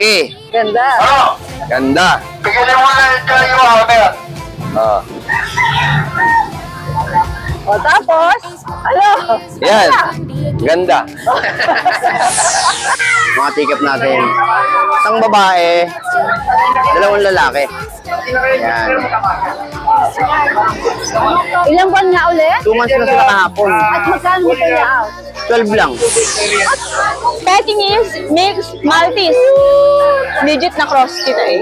Ganda. Ano? Ganda. Bigyan mo na yung hammer. Oh. O tapos, ano? Yan. Ganda. Mga ticket natin. Isang babae, dalawang lalaki. Yan. Ilang buwan nga ulit? 2 months na sila kahapon. At magkano mo kaya out? 12 lang. Pekingese mixed Maltese. Legit na cross kita eh.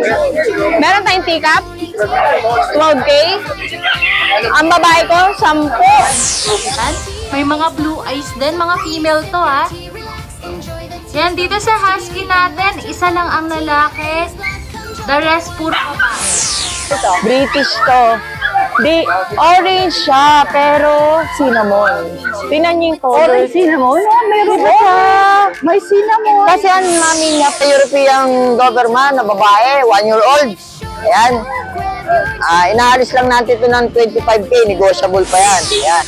Meron tayong teacup. 12K. Ang babae ko, 10. May mga blue eyes din, mga female to ha. Yan, dito sa husky natin, isa lang ang lalaki. The rest puro babae. British to. Di, orange siya, pero cinnamon. Tingnan niyo yung color. Orange cinnamon? Oh, meron Diba? pa. May cinnamon. Kasi ang mami niya, European government na babae, 1-year-old. Ayan. Inaalis lang natin ito ng 25K, negotiable pa yan. Ayan.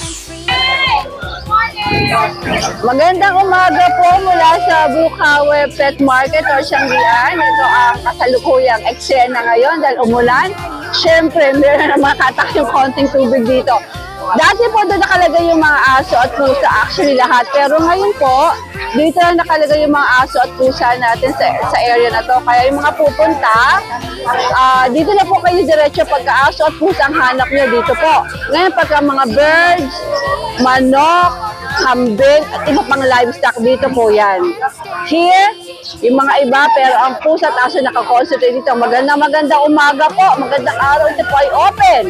Magandang umaga po mula sa Bukawi Pet Market or Siyanggian. Ito ang kasalukuyang eksena ngayon dahil umulan. Siyempre, meron na makatak yung konting tubig dito. Dati po doon nakalagay yung mga aso at pusa, actually lahat. Pero ngayon po, dito na nakalagay yung mga aso at pusa natin sa area na to. Kaya yung mga pupunta, dito na po kayo diretso pagka aso at pusa ang hanap nyo dito po. Ngayon pagka mga birds, manok, kambing, at iba pang livestock dito po yan. Here, yung mga iba, pero ang pusa at aso nakakonsentrate dito. Magandang umaga po, magandang araw, ito po ay open.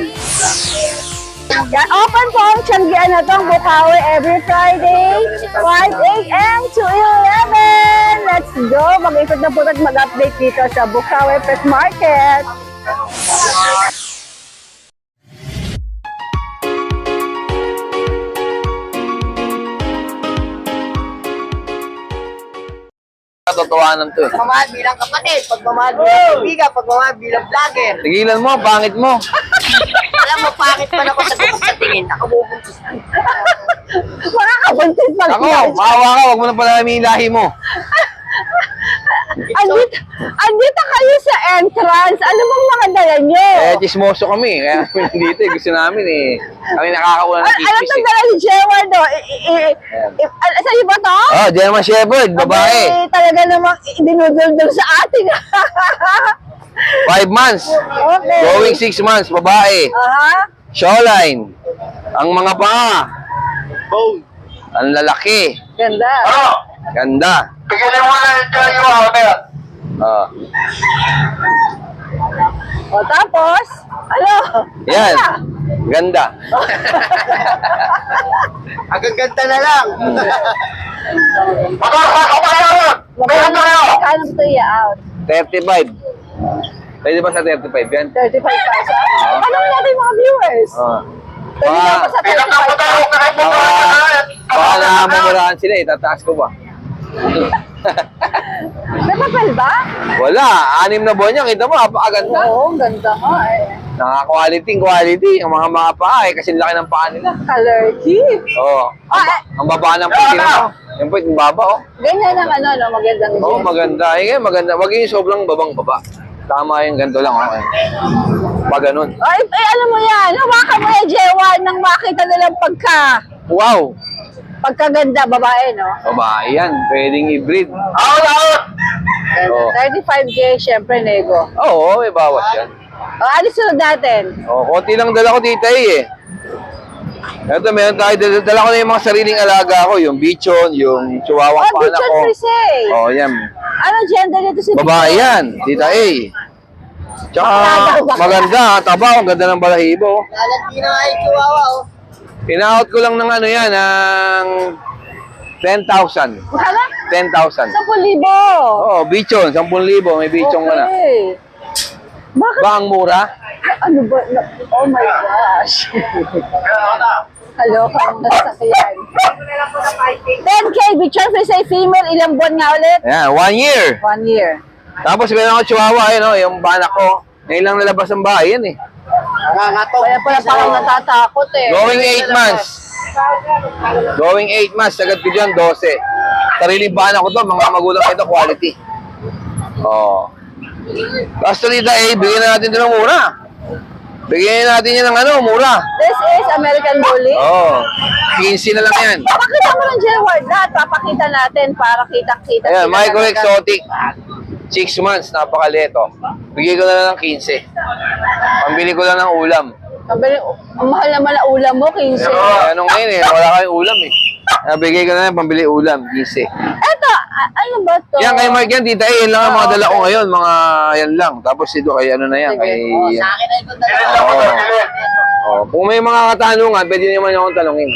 Yan, open po ang Siyanggian na itong Bukawi every Friday, 5 a.m. to 11. Let's go! Mag-ikot na po at mag-update dito sa Bukawi Pet Market. Katotohanan to eh. Pagmamahal bilang kapatid, pagmamahal bilang kaibigan, pagmamahal bilang vlogger. Tigilan mo, pangit mo. Alam mo, pangit pa ako sa tingin. Nakabubuntis na. Makakabuntis pag Ako, maawa ka, huwag mo na pala yung lahi mo. andito kayo sa entrance. Ano bang mga dala nyo? Eh, chismoso kami. Kaya kami dito eh. Gusto namin eh. Kami nakakaula ng Ano chismis itong eh. dala ni Jewel do? Sa iba to? Oh, German Shepherd, babae. Abay, talaga namang dinudul sa atin. 5 months. Okay. Going 6 months, babae. Aha. Showline. Ang mga paa. Ang lalaki. Ganda. Ano? Ganda. Bigyan mo na yung hammer. Oh. O tapos, ano? Yan. Ganda. Hanggang ganda na lang. Magkakasok pa yun! Bigyan mo kayo! Kano ito i-out? 35. Pwede ba sa 35 yan? 35,000. Ano natin mga viewers? Oh. Pwede Baka, na pa sa Bilang na po tayo 35,000. kahit po baka namamuraan sila eh. Tataas ko ba? May papel ba? Wala. 6 na buwan yan. Kita mo, napakaganda. Oo, ganda nga eh. Quality. Ang mga paa eh. Kasi laki ng paa nila. Color key. Oo. Ang baba ng puti mo. Yung puwit, yung baba oh. Ganyan ang ano, no, magandang Oo, maganda. Eh, maganda. Wag yung sobrang babang baba. Tama yung ganito lang. Okay. Pag ganun. Ay, ano mo yan? Hawakan mo yan, Jewan, nang makita nilang Wow! pagkaganda, babae, no? Babae yan. Pwedeng i-breed. Out! Oo. 35K, syempre, nego. Oo, may bawas yan. O, ano sunod natin? Oo, konti lang dala ko dito eh. Ito, meron tayo. Dala ko na yung mga sariling alaga ko. Yung bichon, yung chihuahua Oh, pana Bichon ko. Frise. Oo, yan. Ano gender nito si Babae Bichon? yan. Tita A. Tsaka maganda. Taba, ang ganda ng balahibo. Lalandi na nga yung chihuahua, oh. Pina-out ko lang ng ano yan, ng 10,000. Hala? 10,000. 10,000. Oo, bichon. 10,000. May bichon ka na. Okay. Bakit? Ba ang mura? Ano ba? Oh my gosh. Kaloka ang nasakyan. 10K, Bichon Frise female, ilang buwan nga ulit? Ayan, 1 year. 1 year. Tapos meron ako chihuahua, yun, oh, yung banak ko. Ngayon lang nalabas ang bahay yan eh. Nangangatok. Kaya pala parang natatakot eh. Going 8 months. Going 8 months, agad ko dyan, 12. Sariling banak ko to, mga magulang ito, quality. Oo. Basta Tita A, bigyan na natin ito ng mura. Bigyan natin yan ng mura. This is American Bully. Oo. 15 na lang yan. Papakita mo ng J-Word lahat. Papakita natin para kita-kita. Ayan, sila micro talaga. exotic. 6 months, napakaleto. Bigay ko na lang ng 15. Pambili ko lang ng ulam. Sabi, ang mahal naman ang ulam mo, 15. Ano ngayon eh, wala kayong ulam eh. Bigay ko na lang pambili ulam, 15. Eto, ano ba to? Yan kay Mark yan, Tita A, yan lang ang mga dala ko ngayon, mga yan lang. Tapos ito kay ano na yan, Sige. kay... Sa akin ay kung dalawa. Oh, kung may mga katanungan, pwede naman akong tanungin.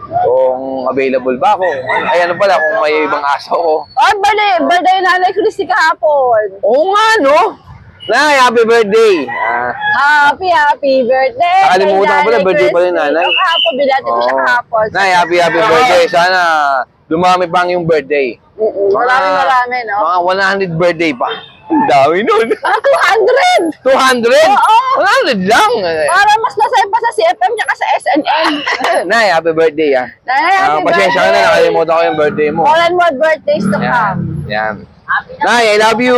Kung available ba ako. Ay ano pala, kung may ibang aso ko. Oh, birthday na Nanay Christy kahapon. Oo nga, no? Nay, happy birthday! Happy birthday. Nakalimutan ko kay pala, Nanay birthday pala ni Christy. Nanay. So, kahapon, binati ko siya kahapon. Nay, happy birthday. Sana dumami pa ang yung birthday. Marami, no? Mga 100 birthday pa. Ang dami nun. 200! 200? Oo. 100 lang. Para mas nasay pa sa CFM tsaka sa SNN. Nay, happy birthday ah. Nanay, happy Pasensya ka na, nakalimutan ko yung birthday mo. More and more birthdays to Yan. come. Yan. Nay, I love you.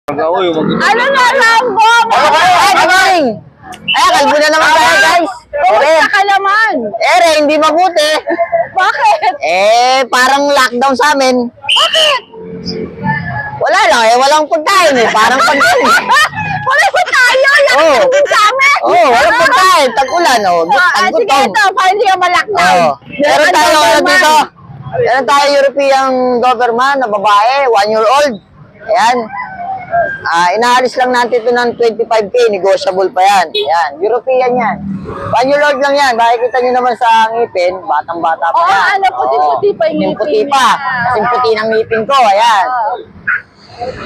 Ano na, Rambo? Ay, good morning! Ay, kalbo na naman tayo, guys. Kumusta ka naman? Hindi mabuti. Bakit? Parang lockdown sa amin. Bakit? Wala lang walang pagkain Parang pagkain. Wala pa tayo. Oo. Lakad sa amin. Walang pagkain. Tag-ulan, Sige, ito. Para hindi ka ma-lockdown. Meron tayo dito. Meron tayo European Doberman na babae, 1 year old. Ayan. Inaalis lang natin ito ng 25K, negotiable pa yan. Ayan, European yan. 1 year old lang yan. Makikita nyo naman sa ngipin, batang-bata pa Oo, yan. ano, puti-puti pa yung ngipin Puti pa. niya. Kasing puti ng ngipin ko, ayan.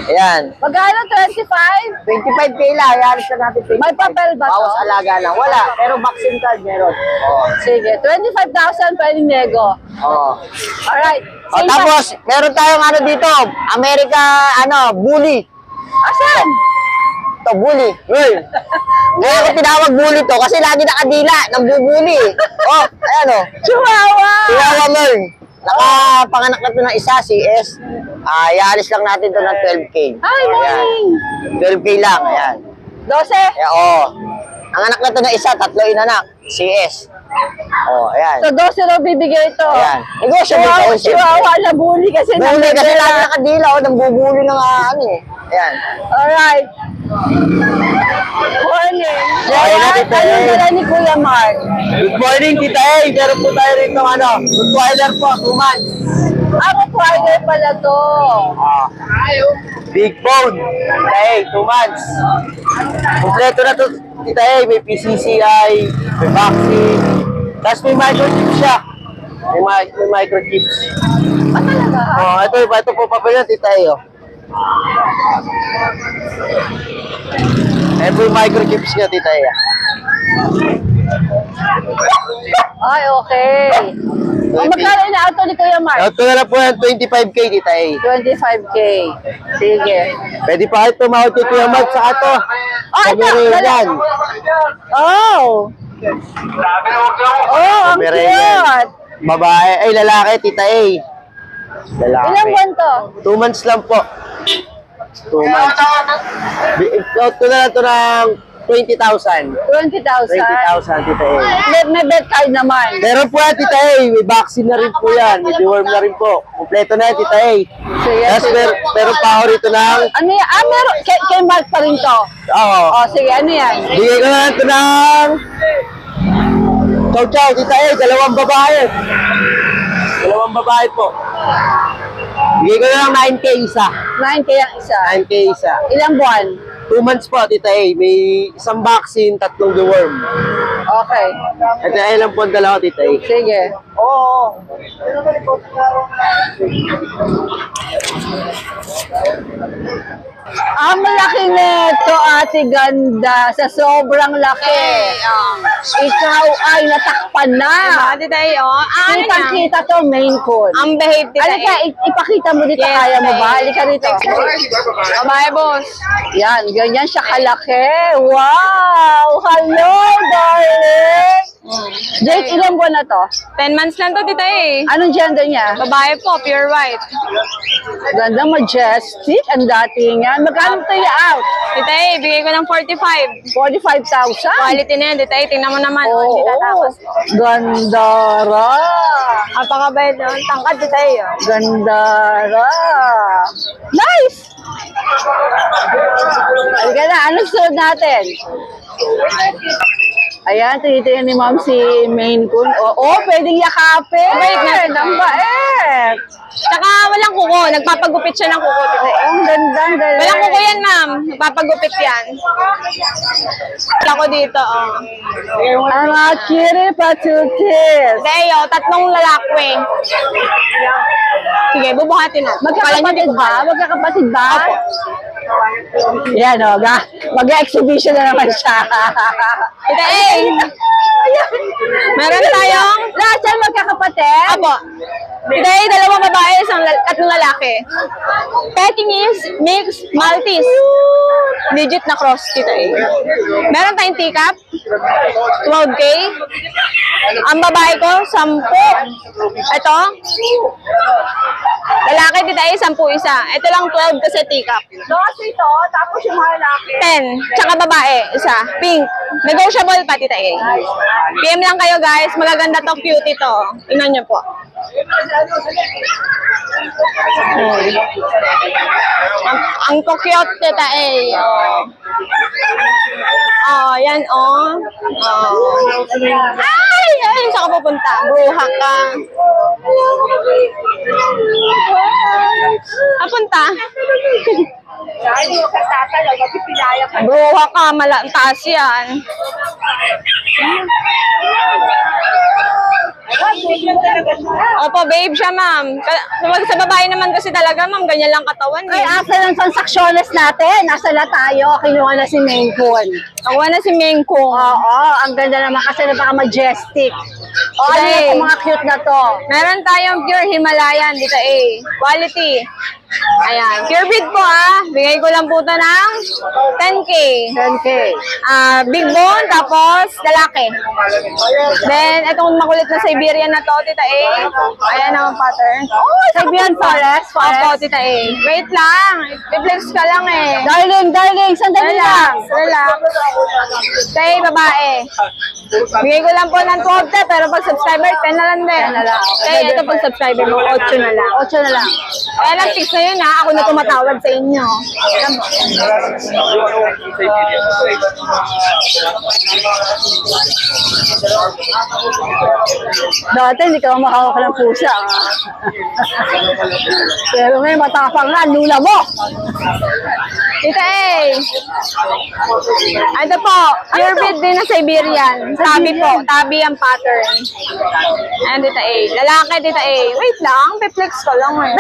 Ayan. Magkano? 25? 25K lang, ialis lang natin 25K. May papel ba to? Bawas alaga lang. Wala, pero vaccine card meron. Sige, 25,000 pwedeng nego. Alright. Tapos, meron tayong dito, America, bully. Asan? Ito, bully. Kaya ako tinawag bully to kasi lagi nakadila, nambubuli. Ayan Chihuahua! Chihuahua Merl. Nakapanganak na ito ng isa, CS. Ialis lang natin ito ng 12K. Hi, morning! 12K lang, ayan. 12? Ang anak na ito ng isa, 3 inanak, CS. Ayan. So, 12 raw bibigay ito. Ayan. Negotiable pa yun, siyempre. Chihuahua na bully kasi Bully kasi nandun lagi na. nakadila, nambubuli ng Ayan. Alright. Morning. Okay na, Alright, Tita anong A. dala ni Kuya Mark? Good morning, Tita A. Meron po tayo rito Rottweiler po, 2 months. Ako, Friday pala to. Big bone. Tita A, 2 months. Kompleto na to, Tita A. May PCCI, may vaccine. Tapos may microchip siya. May microchips. Talaga? Ito po papel yan, Tita A. Ito yung microchips niya, Tita A. Ay, okay. Magkano ina-auto ni Kuya Mark? Ito na lang po yan, 25K, Tita A. 25K. Sige. Pwede pa kayo tumawag kay Kuya Mark sa ato. Ito. Pomeranian. Oh. Sabi mo Oh, ang Pomeranian. cute. Babae, lalaki, Tita A. Lalaki. Ilang buwan to? 2 months lang po. 2 months. Ito na lang ito ng 20,000. 20,000. 20,000, Tita A. May bed card naman. Meron po yan, Tita A. May vaccine na rin po yan. May deworm na rin po. Kompleto na yan, Tita A. Sige, Tapos sige. meron pa ako rito ng... Ano yan? Meron. Kay Mark pa rin to. Oh, sige. Ano yan? Bigay ko na lang ito ng... Chow, Tita A. 2 babae. 2 babae po. Bigay ko na lang 9K isa. 9K ang isa. 9K isa. Ilang buwan? 2 months po, Tita A. May 1 vaccine, 3 deworm. Okay. Ito ay lang po ang dala ko, Tita A. Sige. Oo. Ang laki nito, Ate Ganda. Sa sobrang laki. Ikaw ay natakpan na. Kitang-kita to, main cone. Ang behave dito Halika, ipakita mo dito. Yes, Kaya mo ba? babe. Halika rito. Babae, boss. Yan, ganyan siya kalaki. Wow! Hello, darling! Jake, ilang buwan na to? 10 months lang to, tita eh. Anong gender niya? Babae po, pure white. Ganda, majestic. Ang dating yan. Magkano ito out? Tita eh, bigay ko ng 45. 45,000? Quality na yan, tita eh. Tingnan mo naman. Oo. Hindi tatapos. Gandara. Napakabayad nun. Tangkad, tita eh. Gandara. Nice! Halika na, anong sunod natin? Ayan, tinitingnan ni Ma'am si Maine Coon. Oo, pwedeng yakapin. Bait na. Ang bait. Tsaka walang kuko. Nagpapagupit siya ng kuko, tita eh. Ang ganda, ang galing. Walang kuko yan, ma'am. Nagpapagupit yan. Ako dito, oh. Ang mga kiri patutis. Deo, 3 lalaki. Sige, bubuhatin na. Magkakapatid ba? Magkakapatid ba? Opo. Yan o, mag-exhibition na naman siya. Tita eh. Meron tayong... Lahat yan magkakapatid? Apo. Tita eh, 2 babae, 3 lalaki. Pekingese, mixed, Maltese. Legit na cross, tita eh. Meron tayong teacup. 12K. Ang babae ko, 10. Ito. Lalaki, tita eh, 10 isa. Ito lang 12 kasi teacup. Dos ito, tapos yung mga lalaki. 10. Tsaka babae, isa. Pink. Negotiable pa, tita eh. PM lang kayo, guys. Magaganda to, cute ito. Tingnan nyo po. Ang cute, tita eh. Oh, yan, oh. Ay, ay, saan ka pupunta? Buhak ka. Apunta? Bruha ka, taas yan. Opo, babe siya, ma'am. Sa babae naman kasi talaga, ma'am, ganyan lang katawan. Ay, asa ng transactiones natin? Nasa na tayo? Kinuha na si Maine Coon. Ako na si Mengkong. Oo, ang ganda naman kasi napaka-majestic. O, ano Today. yung mga cute na to? Meron tayong pure Himalayan dito eh. Quality. Ayan. Pure breed po ah. Bigay ko lang po ito ng 10K. 10K. Big bone, tapos lalaki. Then, itong makulit na Siberian na to, tita A. Ayan ang pattern. Oh, Siberian Forest. Opo, tita A. Wait lang. I-flex ka lang eh. Darling, sandali lang. Relax. Tay, babae. Bigay ko lang po ng 12 te, pero pag subscriber, 10 na lang din. 10 na lang. Tay, ito pag subscriber mo, 8 na lang. 8 na lang. Kaya lang, 6 na yun ha. Ako na tumatawad sa inyo. Alam mo. Dati hindi ka makakawak ng pusa. Pero ngayon matapang na, lula mo. Tita A. Ito po, pure breed din na Siberian. Tabi po, tabi ang pattern. Ayan, tita A. Lalaki, tita A. Wait lang, piplex ko lang eh.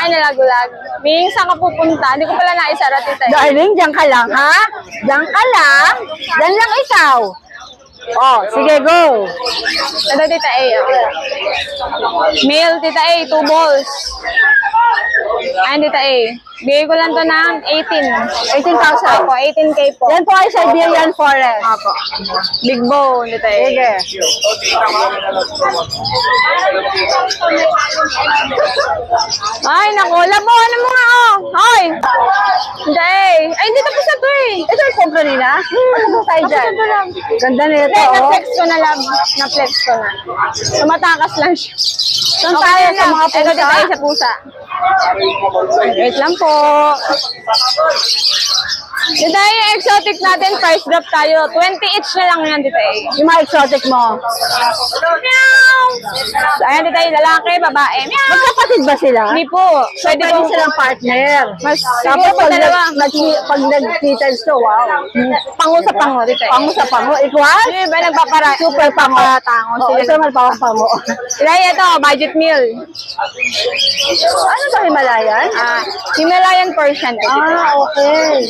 Ay, nalagulag. Ming, saan ka pupunta? Hindi ko pala naisara, tita A. Darling, diyan ka lang, ha? Diyan ka lang. Diyan lang ikaw. Oh, sige, go. Ito, tita A. Male, tita A, 2 balls. Ayan, tita A. Bigay ko lang to ng 18. 18,000. Opo, 18K po. Yan po ay Siberian Forest. Opo. Big bone, tita A. Sige. Ay, naku, labuhan mo nga, oh. Hoy! Hindi. Ay, hindi tapos na to eh. Ito yung kung kanina? Ano ba tayo dyan? Tapos na to lang. Ganda nito, Hindi, oh. na-flex ko na lang. Na-flex ko na. Tumatakas lang siya. Saan tayo sa mga Ito, pusa? tayo sa pusa. Wait lang po. Dito yung exotic natin, price drop tayo. 20 each na lang yan, dito eh. Yung mga exotic mo. Meow! Ayan, dito yung lalaki, babae. Meow! Magkapatid ba sila? Hindi po. So, pwede po silang partner. Mas Tapos siguro po pag, dalawa. pag nag-kittens to, wow. Pango sa pango, dito eh. Pango sa pango. Equal? Ano ba nagpapara? Super pango. Papatango Oh, sila. ito naman pango. Sila ito, budget meal. Ano ba Himalayan? Himalayan Persian. Ah, okay.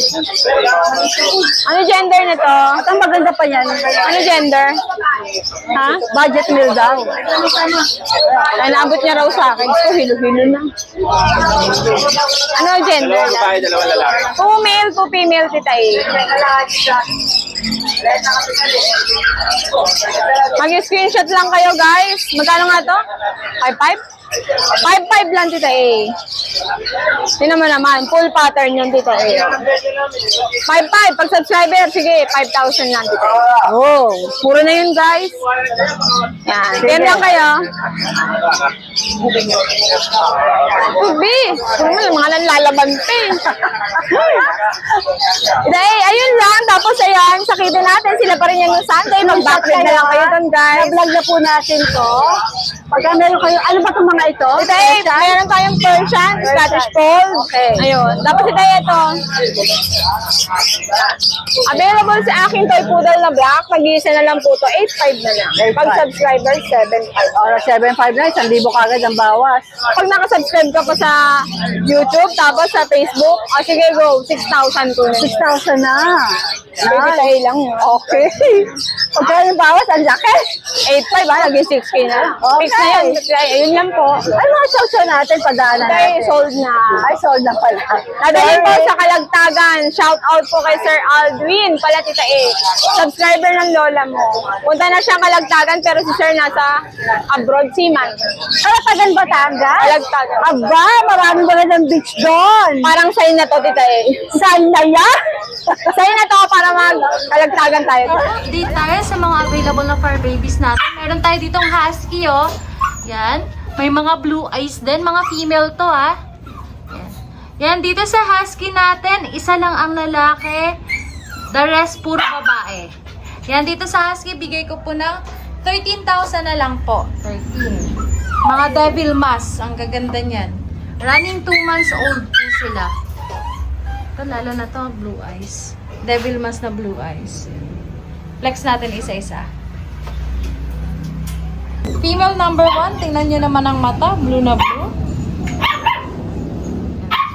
Ano gender nito? At ang maganda pa yan, Ano gender? Ha? budget meal daw. Ay, naabot niya raw sa akin. So, hilo-hilo na. Ano gender? Two male, two female, tita A. Mag-screenshot lang kayo, guys. Magkano nga to? 5-5? 5-5 lang, tita A. Yun naman, full pattern yun, tita A. 5-5. Pag subscriber, sige, 5,000 lang, tita A. Oh, puro na yun, guys. Yan. Yan lang kayo. Ubi, yung mga nanlalaban pa eh. Dahil, ayun lang. Tapos, ayan, sakitin natin. Sila pa rin yan yung Sunday. Mag-backread na lang kayo doon, guys. Na-vlog na po natin to. Pagka meron kayo, ano ba itong mga ito? Dahil, mayroon tayong Persian, Scottish Fold. Okay. Ayun. Tapos, ito. Available sa akin toy poodle na black. Mag-iisa na lang po to. 8.5 na lang. Pag subscriber, 7.5. Or 7.5 na, 1,000 kagad ang bawas. Pag nakasubscribe ka pa sa YouTube, tapos sa Facebook, sige go, 6,000 ko na. 6,000 na. Baby tayo lang yun. Okay. Pagka yung bawas, ang laki. 8.5 naging 6K na lang. Okay. Fix na yun. Ayun lang po. Ano mga chow natin, padaanan Dahil natin? sold na. Ay, sold na pala. Nadalhin po sa Kalagtagan. Shout out po kay Sir Aldwin, pala tita A. Subscriber ng lola mo. Punta na siya Kalagtagan pero si Sir nasa abroad seaman. Kalatagan Batangas? Kalagtagan. Aba, maraming magandang beach doon. Parang sign na to tita A. Saan na yan? Sign na to para mag-Kalagtagan tayo. Update tayo sa mga available na fur babies natin. Meron tayo ditong husky, oh. Yan. May mga blue eyes din. Mga female to, ah. Yan. Yan, dito sa husky natin, isa lang ang lalaki. The rest, puro babae. Yan, dito sa husky, bigay ko po ng 13,000 na lang po. 13. Mga devil mask. Ang gaganda niyan. Running 2 months old po sila. Ito, lalo na to, blue eyes. Devil mask na blue eyes. Flex natin isa-isa. Female number 1, tingnan nyo naman ang mata, blue na blue.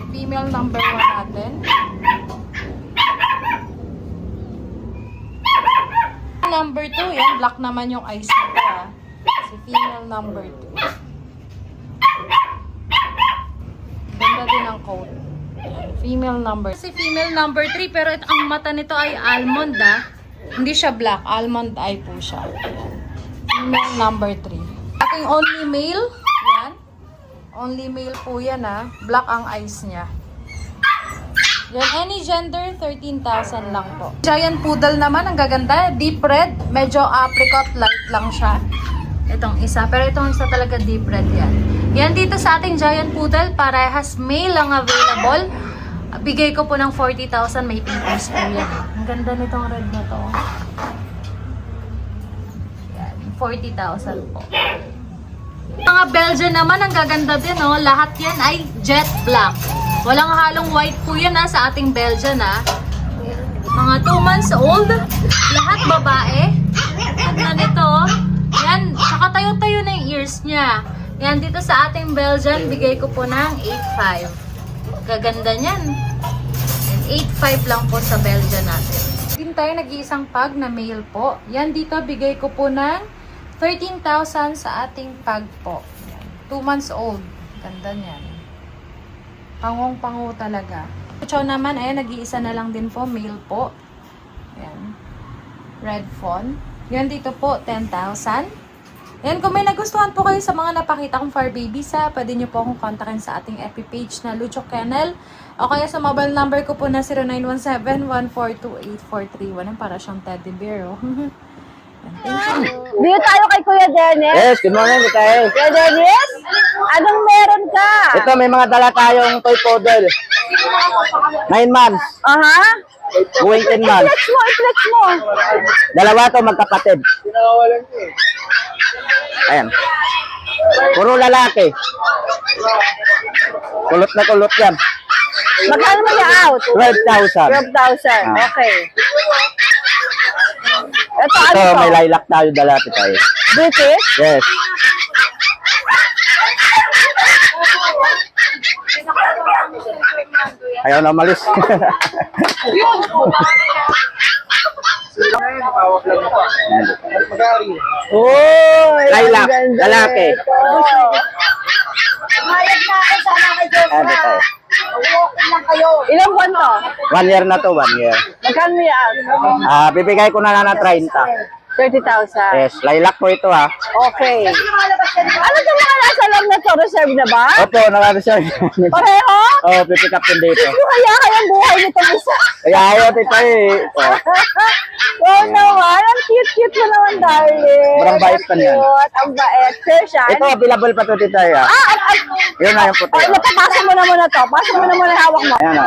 Female number 1 natin. Number 2, yan, black naman yung eyes nito, ah. Si female number 2. Ganda din ang coat. Female number. Si female number 3, pero ang mata nito ay almond, ah. Hindi siya black, almond eye po siya. Female number 3. Ating only male, yan. Only male po yan, ah. Black ang eyes niya. Yan, any gender, 13,000 lang po. Giant poodle naman, ang gaganda. Deep red, medyo apricot light lang siya. Itong isa, pero itong isa talaga deep red yan. Yan dito sa ating giant poodle, parehas male ang available. Bigay ko po ng 40,000, may pimples po yan. Ang ganda nitong red na to. Yan, 40,000 po. Mga Belgian naman, ang gaganda din, oh. Lahat yan ay jet black. Walang halong white po yan, ha, sa ating Belgian, ha. Mga 2 months old. Lahat babae. Ganda nito, oh. Yan, saka tayo-tayo na yung ears niya. Yan, dito sa ating Belgian, bigay ko po ng 8,500. Gaganda niyan. 8,500 lang po sa Belgian natin. Din tayo nag-iisang pag na male po. Yan dito, bigay ko po ng 13,000 sa ating pag po. 2 months old. Ganda niyan. Pangong-pango talaga. Chow naman, ayan, nag-iisa na lang din po. Male po. Yan. Red fawn. Yan dito po, 10,000. Yan, kung may nagustuhan po kayo sa mga napakita kong fur babies, ha, pwede nyo po akong kontakin sa ating FB page na Lucho Kennel. O kaya sa mobile number ko po na 0917-142-8431. Para siyang teddy bear, oh. Thank you. Dito tayo kay Kuya Dennis. Yes, good morning, tayo. Kuya Dennis, anong meron ka? Ito, may mga dala tayong toy poodle. 9 months, Aha. going 10 months. I-flex mo. Dalawa to magkapatid. Ayan. Puro lalaki. Kulot na kulot yan. Magkano mo niya out? 12,000. 12,000. Okay. Ito, ano Ito, to? may lilac tayo dala tayo. British? Yes. Ayaw na umalis. Uy, Lilac, ang ganda lalaki. nito. Ano tayo? Ilang buwan to? 1 year na to, 1 year. Magkano yan? Bibigay ko na lang na 30. 30,000. Yes, lilac po ito ha. Okay. Ano itong mga nasa loob na to? Reserve na ba? Opo, naka-reserve. Pareho? Oh, pipick up din dito. Ano kaya kayang buhay nitong isa? Kaya ayaw tita eh. Oo naman. Ang cute-cute mo naman, darling. Sobrang bait pa niyan. Cute. Ang bait. Persian. Ito, available pa to tita ya. Yun na yung puti. Ay, napapasa mo na muna to. Pasa mo na muna yung hawak mo. Ayan o.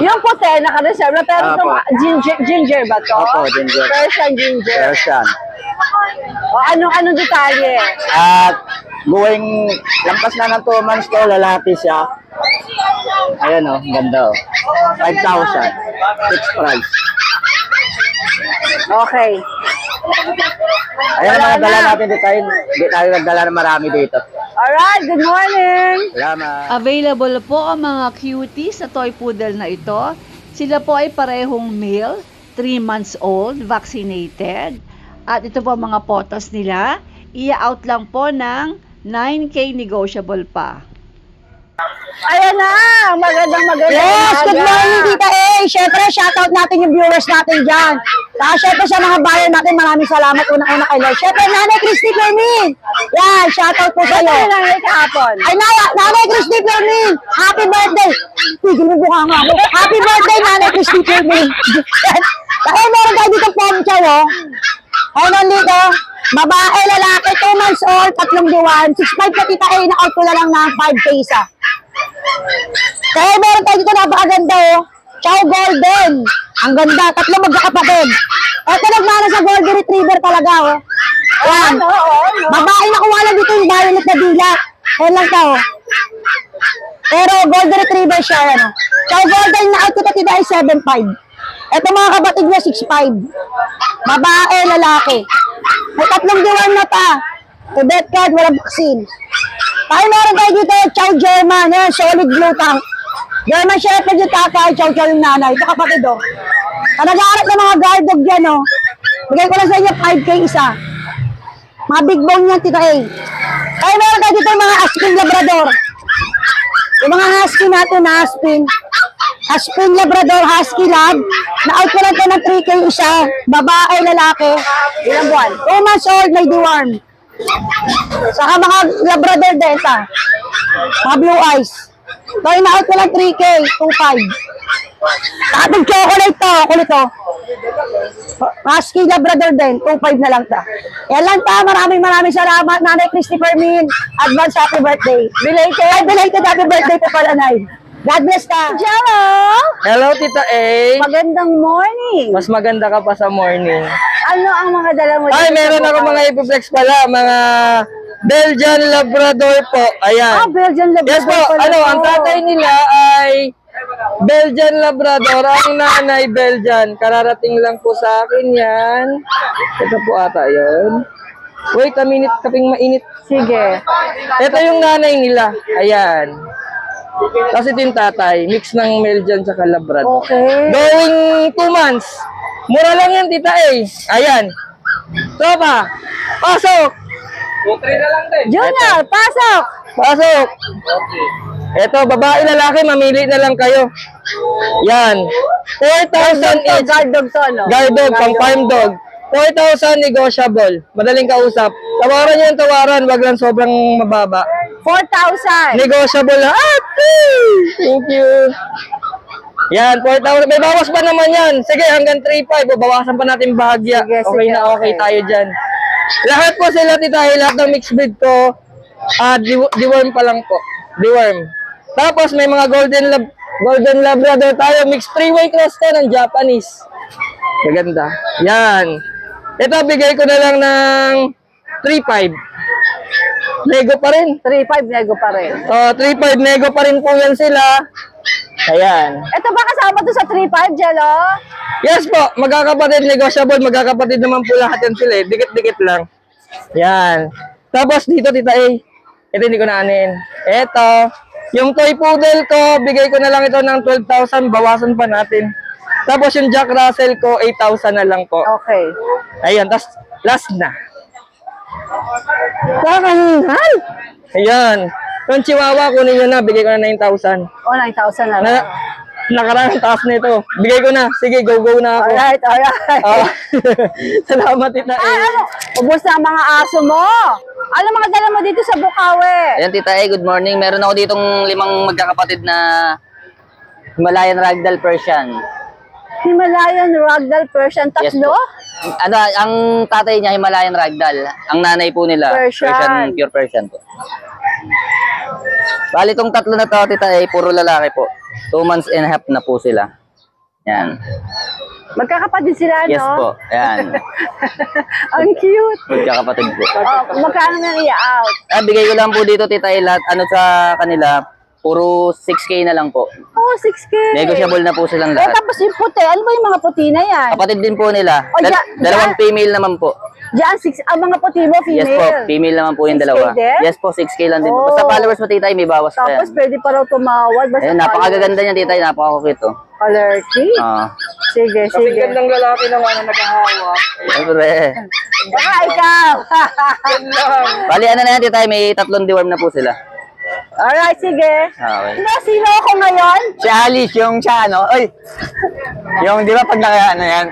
Yung puti, naka-reserve na. Pero itong ginger ba to? Opo, ginger. Persian ginger. Persian. O, anong detalye? At going, lampas na ng 2 months to, lalaki siya. Ayan o, ganda o. 5,000. Fixed price. Okay. Ayan ang mga Wala dala na. natin dito. Hindi tayo nagdala ng marami dito. Alright, good morning. Salamat. Available po ang mga cuties na toy poodle na ito. Sila po ay parehong male, 3 months old, vaccinated. At ito po ang mga photos nila. Ia-out lang po ng 9K negotiable pa. Ayan na, magandang Yes, good umaga. morning, Tita A. Siyempre, shoutout natin yung viewers natin dyan. Saka syempre sa mga buyer natin, maraming salamat unang-una kay Lord. Syempre, Nanay Christy Fermin. Yan, shoutout po Ano sa'yo. yung nangyay kahapon? Ay, Nanay Christy Fermin. Happy birthday. Tigil mo buka nga ako. Happy birthday, Nanay Christy Fermin. Kaya meron tayo dito poncho, oh. Ayun dito, babae, lalaki, 2 months old, 3 buwan, 6'5" ka Tita A, na-out ko na lang ng 5K isa. Kaya meron tayo dito napakaganda oh. Chow Golden. Ang ganda, 3 magkakapatid. Ito nagmana sa Golden Retriever talaga oh. Ayan. Babae nakuha lang dito yung violet na dila. Ayan lang to oh. Pero Golden Retriever siya ano. Chow Golden na out ko ito Tita ay 7'5". Ito mga kapatid niya 6'5". Babae, lalaki. May 3 buwan na pa. To death card, walang vaccine. Tayo meron tayo dito, Chow German, yan, solid blue tank. German Shepherd yung tatay, Chow Chow yung nanay. Ito kapatid, oh. Nag-aaral ng mga guard dog yan, oh. Bigay ko lang sa inyo, 5K isa. Mga big bone yan, Tita A. Tayo meron tayo dito yung mga Aspin Labrador. Yung mga husky natin, Aspin. Aspin Labrador, Husky Lab. Na-out ko lang ito ng 3K isa. Babae, lalaki. Ilang buwan? 2 months old, may deworm. Saka mga Labrador Delta. Mga blue eyes. Ito, ina-out ko lang 3K, 2.5. Tapos chocolate to, kulit to. Husky Labrador din, 2.5 na lang ta. Yan lang ta, maraming salamat, Nanay Christy Fermin. Advance happy birthday. Belated happy birthday po pala, Nay. God bless ta. Jello, Hello, Tita A. magandang morning. Mas maganda ka pa sa morning. Ano ang mga dala mo? Ay, dito meron sa ako bukaw? mga ipiplex pala, mga Belgian Labrador po. Ayan. Belgian Labrador. Yes po, pala ano, to. ang tatay nila ay Belgian Labrador, ang nanay Belgian. Kararating lang po sa akin yan. Ito po ata yun. Wait a minute, kaping mainit. Sige. Ito yung nanay nila. Ayan. Tapos ito yung tatay. Mix ng Belgian sa Labrador. Okay. Going 2 months. Mura lang yan, Tita A. Ayan. Tropa, pasok! Junior, pasok. Pasok! Ito, babae, lalaki, mamili na lang kayo. Yan. 4,000 each. Guard dog to, no? Guard dog, pang farm dog. 4,000 negotiable. Madaling kausap. Tawaran nyo yung tawaran, wag lang sobrang mababa. 4,000. Negotiable na. Ate! Thank you. Yan, 4,000. May bawas pa naman yan. Sige, hanggang 3,500. Babawasan pa natin bahagya. Sige, Okay sige, na okay okay. tayo dyan. Lahat po sila, Tita, lahat ng mixed breed ko, deworm pa lang po. Deworm. Tapos may mga Golden Labrador tayo. Mixed 3-way cross to ng Japanese. Maganda. Yan. Ito, bigay ko na lang ng 3,500. Nego pa rin. 3,500 nego pa rin. 3,500 nego pa rin po yan sila. Ayan. Ito ba kasama to sa 3,500, Jello? Yes po, magkakapatid, negotiable, magkakapatid naman po lahat yan sila eh. Dikit-dikit lang. Yan. Tapos dito, Tita A. Ito hindi ko naanin. Ito. Yung toy poodle ko, bigay ko na lang ito ng 12,000, bawasan pa natin. Tapos yung Jack Russell ko, 8,000 na lang po. Okay. Ayan, tas last na. Kakahingal! Ayan. Yung Chihuahua, kunin nyo na, bigay ko na 9,000. O, 9,000 na lang. Nakarang taas nito. Bigay ko na. Sige, go na ako. Alright, alright. Salamat, Tita A. Ano? Ubus na ang mga aso mo. Ano mga dala mo dito sa Bukawi? Ayan, Tita A, good morning. Meron ako ditong 5 magkakapatid na Himalayan Ragdoll Persian. Himalayan Ragdoll Persian, Yes tatlo? po. Ano, ang tatay niya Himalayan Ragdoll. Ang nanay po nila, Persian. Pure Persian po. Bali, itong tatlo na to, Tita A, puro lalaki po. 2 months and a half na po sila. Yan. Magkakapatid sila, no? Yes po. Yan. Ang cute. Magkakapatid po. Oh, magkano nang i-out? Bigay ko lang po dito, Tita A, lahat, ano sa kanila, puro 6K na lang po. Oh, 6K. Negotiable na po silang Eh, lahat. tapos yung puti. Ano ba yung mga puti na yan? Kapatid din po nila. Oh, Dalawang female naman po. Diyan, ang mga puti mo, female. Yes po, female naman po yung 6K dalawa. din? Yes po, 6K lang din po. Oh. Basta followers mo, Tita A, may bawas pa Tapos yan. pwede pa raw tumawad. Basta Ayun, napakaganda niya, Tita A, napaka-cute oh. Color key. Sige, Kasi sige. gandang lalaki naman na naghahawa. Siyempre. Baka ikaw. Bali, ano na yan, Tita A, may 3 deworm na po sila. Alright, sige. Okay. Sino ako ngayon? Si Alice, yung sa ano, oy. Yung, di ba pag naka, ano yan?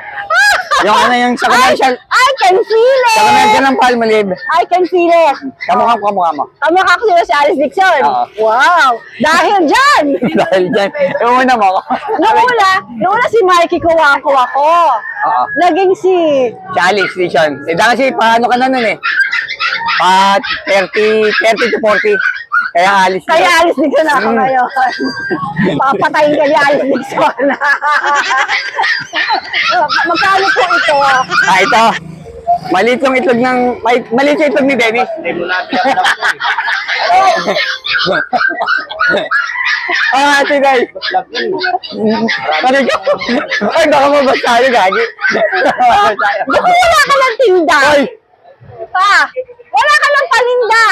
Yung ano yung sa commercial, I can feel sa commercial it. ng Palmolive. I can feel it. Kamukha mo. Kamukha ko sila si Alice Dixon. Oo. Wow. Dahil dyan. Dahil dyan, yung una mo. Noong una si Mikey kuha ko. Oo. Naging si... Si Alice, Dixon. Eh, dahil kasi, paano ka na nun eh? Pa 30 to 40. Kaya Alice. Kaya Alice Dixon ako Mm. ngayon. Papatayin ka ni Alice Dixon. Magkano po ito? Ito. Maliit yung itlog ng... Maliit yung itlog ni Dennis. Tigay. Panigaw. Ay, baka mabas tayo, gagi. Baka wala ka ng tinda. Wala ka ng palinda.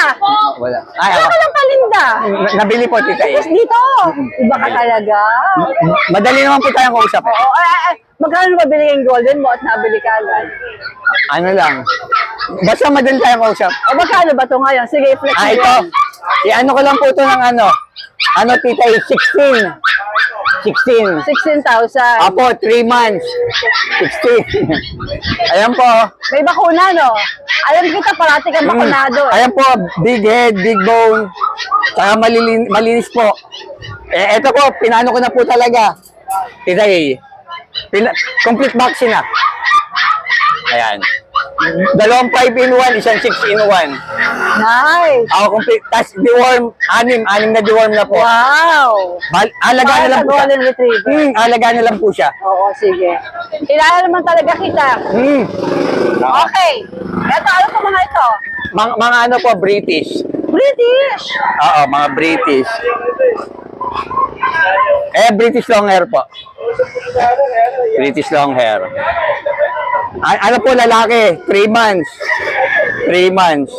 Wala. Ay, Wala ka ng palinda. Nabili po, tita eh. Tapos dito. Iba ka talaga. Madali naman po tayong kausap eh. Oo, magkano mabili yung golden mo at nabili ka agad? Ano lang. Basta madali tayong kausap. O magkano ba ito ngayon? Sige, flex mo Ito. yan. I-ano ko lang po ito ng ano. Ano, tita eh, 16. 16. 16,000. Apo, 3 months. 16. Ayan po. May bakuna, no? Alam kita, parati kang bakunado. Ayan po, big head, big bone. Saka malinis po. Eh, ito po, pinano ko na po talaga. Tita eh. Complete vaccine na. Ayan. 2 5-in-1, isang 6-in-1. Nice. Ako complete. Tapos deworm, 6 na deworm na po. Wow. Alagaan na lang po siya. Golden Retriever. Alagaan na lang po siya. Oo, sige. Kilala naman talaga kita. Okay. Ito, ano po mga ito? Mga ano po, British. British. Oo, mga British. British long hair po. British long hair. Ano po, lalaki? 3 months. 3 months.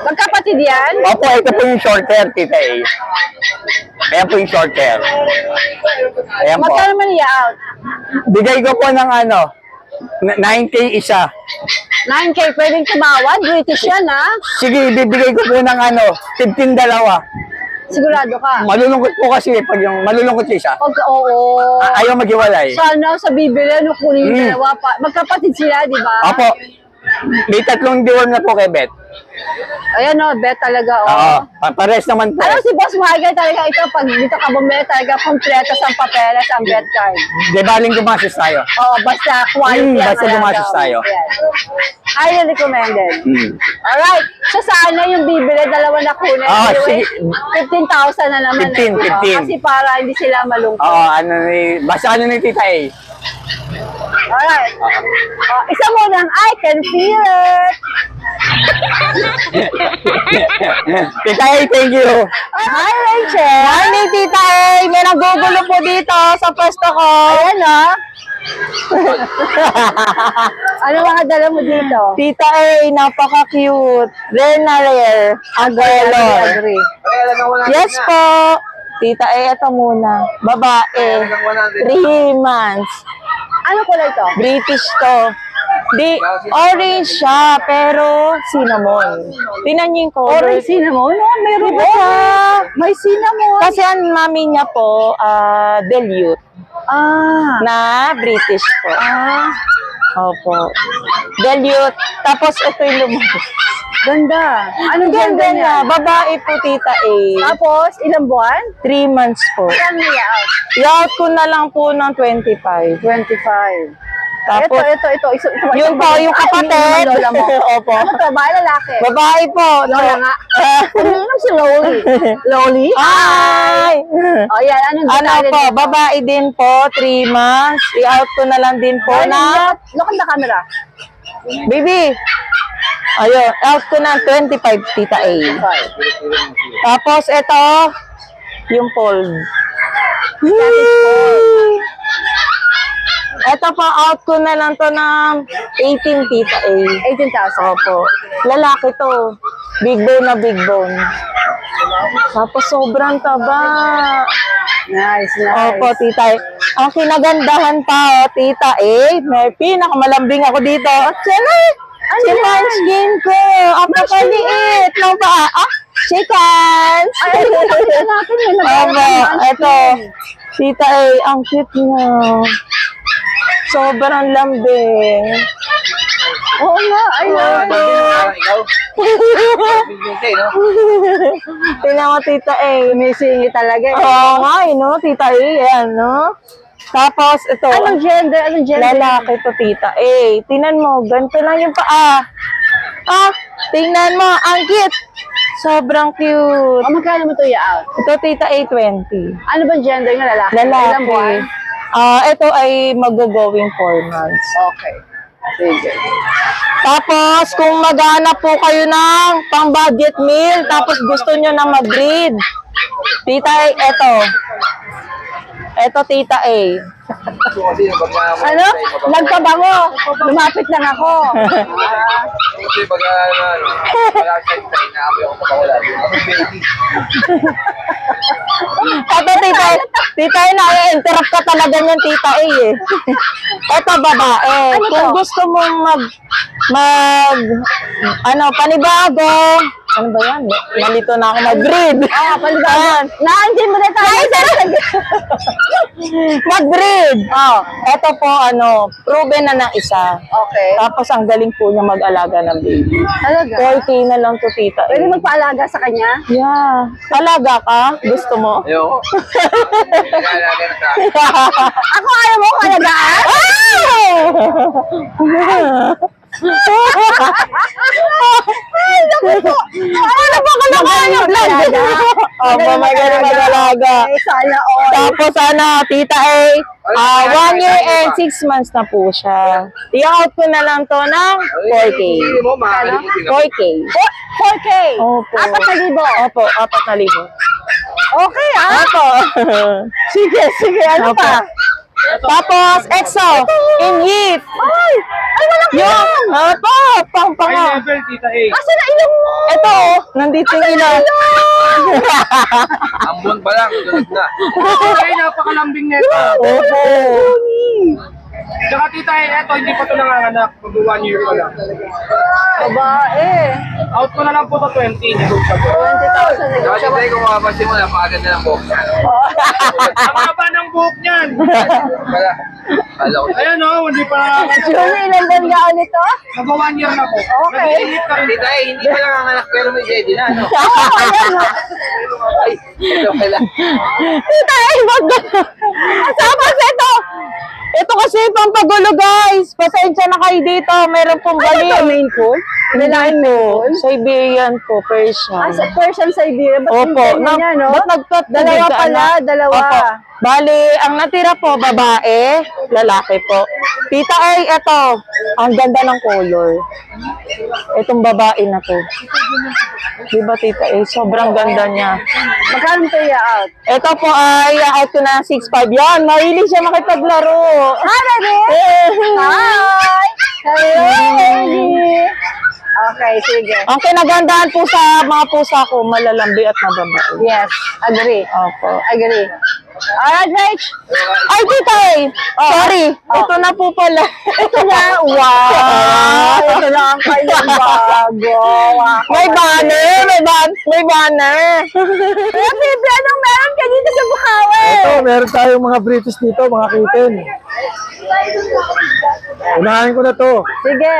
Magkapatid yan? Opo, ito po yung short hair, tita eh. Ayan po yung short hair. Ayan po. Magkano man i-out? Bigay ko po ng ano, 9K isa. 9K, pwedeng tumawad? British yan, ha? Sige, bibigay ko po ng ano, 15 dalawa. Sigurado ka? Malulungkot po kasi pag yung malulungkot siya isa. Oo. Ayaw maghiwalay. Sana sa bibili, ano kunin yung dalawa pa. Magkapatid sila, di ba? Opo. May 3 deworm na po kay Beth. Ayan o, bet talaga o. Oo. Pares naman po. Alam si Boss Michael talaga ito, pag dito ka bumili talaga, kompleto sa papeles ang bet card. Di baling gumasos tayo. Oo, basta quality ang Basta gumasos alaga. tayo. Yan. Highly recommended. Mm. Alright, so sana yung bibili, dalawa na kunin. Anyway, 15,000 na naman. 15, diba? 15. Kasi para hindi sila malungkot. Oo, basta ano ni tita eh. Alright. Isa mo ng I can feel it. Tita eh, thank you. Hi, Rachel. Morning, tita eh. nagugulo po dito sa pwesto ko. Ayan, oh. Ano mga dala mo dito? Tita A, napaka-cute. Rare na rare. Aguelor. Agree. Yes po. Tita A, ito muna. Babae. 3 months. Ano kulay to? British to. Di, orange siya, pero cinnamon. Tingnan niyo yung color. Orange cinnamon? Oh, meron Diba? ba? May cinnamon. Kasi ang mami niya po, Delute, Ah. na British po. Ah. Opo. Delute. Tapos ito yung lumabas. Ganda. Anong Ganda ganda niya. niya? Babae po, Tita A. Tapos, ilang buwan? 3 months po. Saan niya out? I-out ko na lang po ng 25. 25. Tapos, ito. yun po, yung kapatid. Lola mo. Opo. Ano to? Ba, lalaki? Babae po. Lola nga. Ano si Loli? Loli? Hi! O yan, anong Ano detalye po, nito? babae din po, 3 months. I-out ko na lang din po na, Look at the camera. baby, ayun, out ko na 25, Tita A. Tapos, ito, yung fold. Ito po, out ko na lang to ng 18, Tita A. 18,000. Opo. Lalaki to. Big bone na big bone. Tapos, sobrang taba. Nice. Opo, Tita A. Ang kinagandahan pa, Tita A, may pinakamalambing ako dito. At si Munchkin ko. Ang kapaliit ng paa. Shake hands! Ay, nakita natin yun. Opo, ito. Tita A, ang cute niya. Sobrang lambing. Oo nga, ayun. Tingnan mo, Tita A. Sumisingi talaga eh. Oo nga, no? Tita A, yan, no? Tapos, ito. Anong gender? Lalaki to, Tita A. Tingnan mo, ganito lang yung paa. Tingnan mo, ang cute. Sobrang cute. O, magkano mo to i-out? Ito, Tita A, 20. Ano bang gender nga lalaki? Ilang buwan? Lalaki. Ito ay mag-going 4 months. Okay. Sige. Tapos, kung maghanap po kayo ng pang-budget meal, tapos gusto nyo na mag-breed, Tita A, ito. Ito, Tita A. Ano? Nagpabango. Lumapit lang ako. Kasi pag wala siya, inaabay ako sa pawala. Ito, Tita A, na-interrupt ka talaga niyan, Tita A, eh. Ito, babae. Kung gusto mong panibago, ano ba yan? Nalito na ako mag-breed. Palibago. Naandiyan mo na tayo. Mag-breed. Ito po, proven na ng isa. Okay. Tapos, ang galing po niya mag-alaga ng baby. Talaga? 4K na lang to, Tita A. Pwede magpaalaga sa kanya? Yeah. Alaga ka? Gusto mo? Ayoko. Nag-aalaga na sa akin. Ako ayaw mo alagaan? Ano ba kalakaan yung vlog? Opo, magaling mag-alaga. Sana all. Tapos Tita A, 1 year and 6 months na po siya. I-out ko na lang to ng 4K. Hindi mo, makakalimutin ako. 4K. 4K. Opo. 4,000. Opo, 4,000. Okay, Opo. Sige. Ano Opo. pa? Tapos, EXO, in heat. Ay, walang Yung, opo, pang-pang. Asa na ilong mo? Ito, nandito yung ilaw. Ambon pa lang, tulad na. Ay, napakalambing nito. Opo. Tsaka tita, eto, hindi pa ito nanganganak. Mag 1 year pa lang. Babae. Out ko na lang po ito 20. 20,000. Saka si Tay, kung makapansin mo, napakaganda ng buhok niya. Ang haba ng buhok niyan. Wala. Kala ko. Ayan o, hindi pa nanganganak. Julie, ilan buwan ka ulit to? Mag 1 year na po. Okay. Nag-iinit ka rin. Hindi tayo, hindi pa nanganganak, pero may daddy na, ano? Ay, ito pala. Tita, tapos ito kasi pampagulo, guys. Pasensya na kayo dito. Meron pong baliw. Main cool? Lalaki po. meron? Siberian po, Persian. Sa Persian Siberian. Ba't yung Opo. ganyan niya, no? Ba't nagplat po Dalawa dito, pala, ano? dalawa. Opo. Bali, ang natira po, babae, lalaki po. Tita ay, eto, ang ganda ng color. Itong babae na to. Diba, Tita ay, sobrang ganda niya. Magkano ito i-out? Ito po ay, out ko na 6'5". Yan, mahilig siya makipaglaro. Ready? Hi! Hello, Ernie! Okay, sige. Ang kinagandahan po sa mga pusa ko, malalambi at mababae. Yes, agree. Opo. Agree. Alright, Rach. Ay, Tita ay, sorry. Ito na po pala. Ito na. Wow! Ito na ang kanyang bago. May banner, may banner. Kaya, Bibi, anong meron ka dito sa Bukawi? Ito, meron tayong mga British dito, mga kitten. Unahin ko na to. Sige.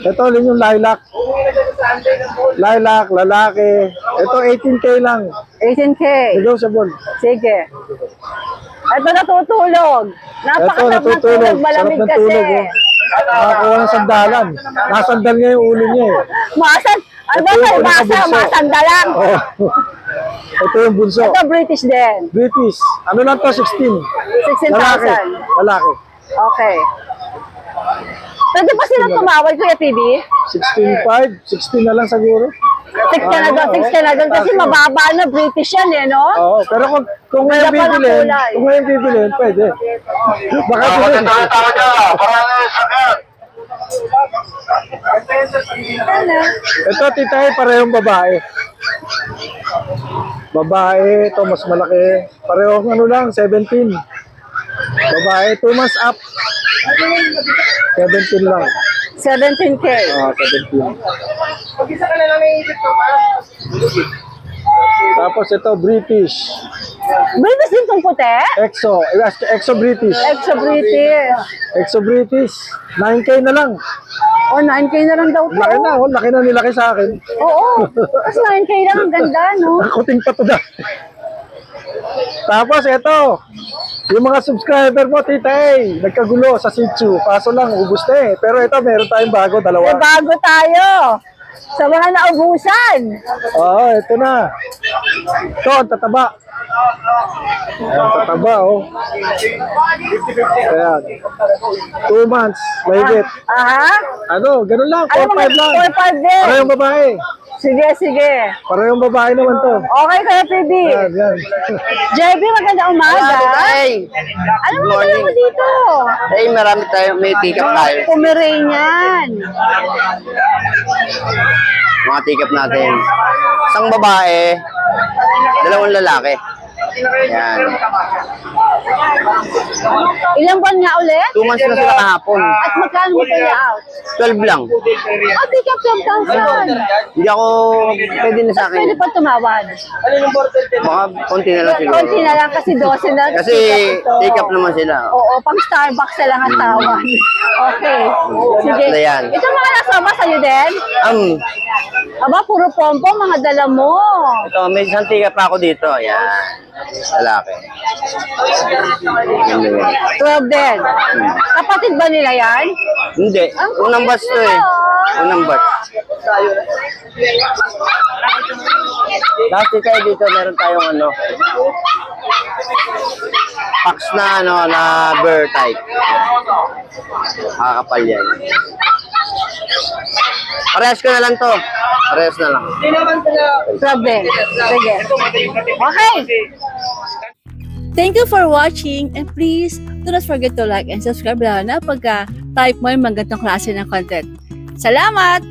Ito rin yung lilac. Lilac, lalaki. Ito, 18K lang. 18K. Negotiable. Sige. Ito natutulog. Napakasarap natutulog. natulog. Malamig Sarap ng kasi. tulog, oh. Nakakuha ng sandalan. Nasandal niya yung ulo niya eh. Masan? Ano Ito yung ba? nakabunso. Masandalang. Oh. Ito yung bunso. Ito British din. British. Ano lang to? 16. 16,000. Lalaki. Okay. Pwede pa silang tumawag, Kuya PB? 16.5. 16 na lang siguro. 6 ka na doon, 6 ka na doon. Kasi mababa na British yan eh, no? Oo, pero kung ngayon Ganda pa ng bibilin, kulay. kung ngayon bibilin, pwede. Baka Ako bilhin. dito tao niya. Parang sakit. Ito, titay, parehong babae. Babae, ito mas malaki. Parehong ano lang, 17. Babae, 2 months up. 17 lang. 17K. 17. Tapos ito, British. British din itong puti? Exo British. Exo British. Exo British. 9K na lang. O, 9K na lang daw to. Laki na, oh. Laki na nilaki sa akin. Oo. Tapos 9K lang, ang ganda, no? Kuting pa to na. Tapos ito, yung mga subscriber mo, Tita A, nagkagulo sa Sitsu. Kaso lang, ubus na eh. Pero ito, meron tayong bago, May dalawa. bago tayo. Sa mga naubusan. Oo, ito na. Ito, ang tataba. Ayan, tataba, oh. Ayan. 2 months, mahigit. Aha. Ano, ganun lang, Ano 4-5 lang. 4-5 din. Parehong babae. Sige, sige. Parehong babae naman to. Okay, Kuya PB. Ayan, yan. JB, maganda umaga. Ay, Ano mo dala mo dito? ay marami tayo, may tikap tayo. Pomeranian. Mga tikap natin. Isang babae, 2 lalaki. Yan. Ilang buwan nga ulit? 2 months na sila kahapon. At magkano mo pala out? 12 lang. Oh, ticket 12,000. Hindi ako pwede na sa akin. Pwede pa tumawad. Baka konti na lang siguro. Konti na lang kasi 12 na. Kasi ito. take up naman sila. Oo, pang Starbucks na lang ang tawad. Okay. Sige. Na yan. Ito mga nasama sa'yo din? Aba, puro pompong mga dala mo. Ito, may isang tikap pa ako dito. Yan. Lalaki. Ganda yan. 12 din. Kapatid ba nila yan? Hindi. Unang batch to eh. Unang batch. Last tayo dito, meron tayong ano. Pax na ano, na bear type. Kakapal yan. Parehas ko na lang to. Parehas na lang. 12 din. Sige. Okay. Thank you for watching and please do not forget to like and subscribe lalo na pagka type mo yung magandang klase ng content. Salamat!